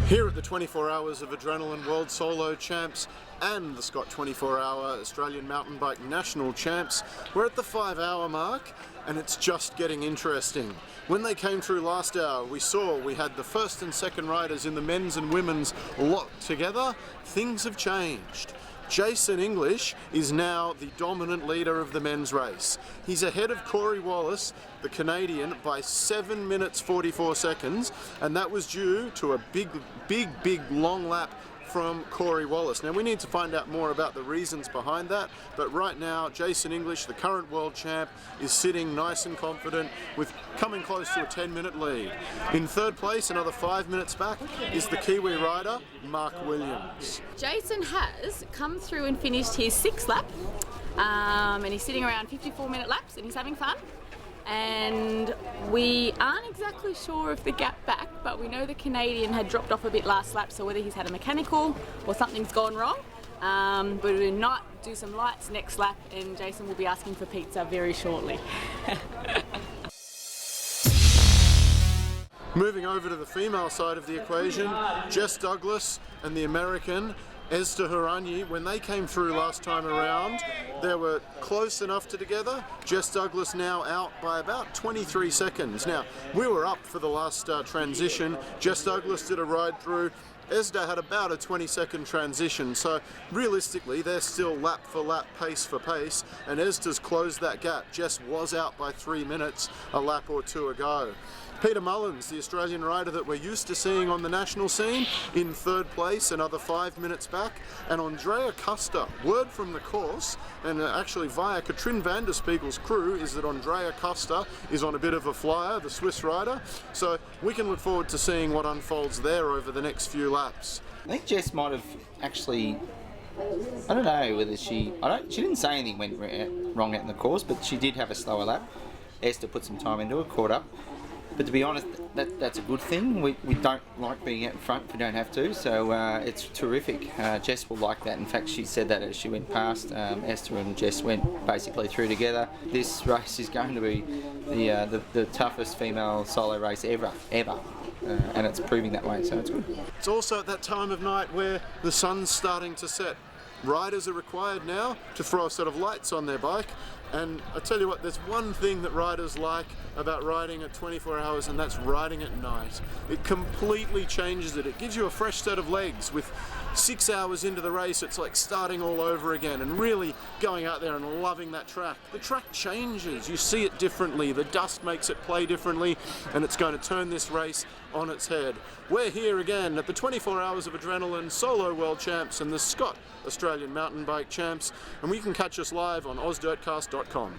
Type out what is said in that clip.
Here at the 24 Hours of Adrenalin World Solo Champs and the Scott 24-Hour Australian Mountain Bike National Champs, we're at the 5-hour mark and it's just getting interesting. When they came through last hour, we saw we had the first and second riders in the men's and women's locked together. Things have changed. Jason English is now the dominant leader of the men's race. He's ahead of Corey Wallace, the Canadian, by 7 minutes 44 seconds, and that was due to a big long lap from Corey Wallace. Now we need to find out more about the reasons behind that, but right now Jason English, the current world champ, is sitting nice and confident with coming close to a 10-minute lead. In third place, another 5 minutes back, is the Kiwi rider Mark Williams. Jason has come through and finished his 6th lap, and he's sitting around 54-minute laps and he's having fun. And we aren't exactly sure of the gap back, but we know the Canadian had dropped off a bit last lap, so whether he's had a mechanical or something's gone wrong. But we'll not do some lights next lap, and Jason will be asking for pizza very shortly. Moving over to the female side of the equation, Jess Douglas and the American Esther Haranyi, when they came through last time around, they were close enough to together. Jess Douglas now out by about 23 seconds. Now, we were up for the last transition. Jess Douglas did a ride through. Esther had about a 20-second transition, so realistically they're still lap for lap, pace for pace, and Esther's closed that gap. Jess was out by 3 minutes a lap or two ago. Peter Mullins, the Australian rider that we're used to seeing on the national scene, in third place, another 5 minutes back. And Andrea Custer, word from the course, and actually via Katrin van der Spiegel's crew, is that Andrea Custer is on a bit of a flyer, the Swiss rider. So we can look forward to seeing what unfolds there over the next few laps. I think Jess might have actually, I don't know whether she didn't say anything went wrong out in the course, but she did have a slower lap. Esther put some time into it, caught up. But to be honest, that's a good thing. We don't like being out in front if we don't have to, so it's terrific. Jess will like that. In fact, she said that as she went past. Esther and Jess went basically through together. This race is going to be the toughest female solo race ever. And it's proving that way, so it's good. It's also at that time of night where the sun's starting to set. Riders are required now to throw a set of lights on their bike, and I tell you what, there's one thing that riders like about riding at 24 hours, and that's riding at night. It completely changes it. It gives you a fresh set of legs. With 6 hours into the race, it's like starting all over again and really going out there and loving that track. The track changes, you see it differently, the dust makes it play differently, and it's going to turn this race on its head. We're here again at the 24 Hours of Adrenalin Solo World Champs and the Scott Australian Mountain Bike Champs, and we can catch us live on ozdirtcast.com.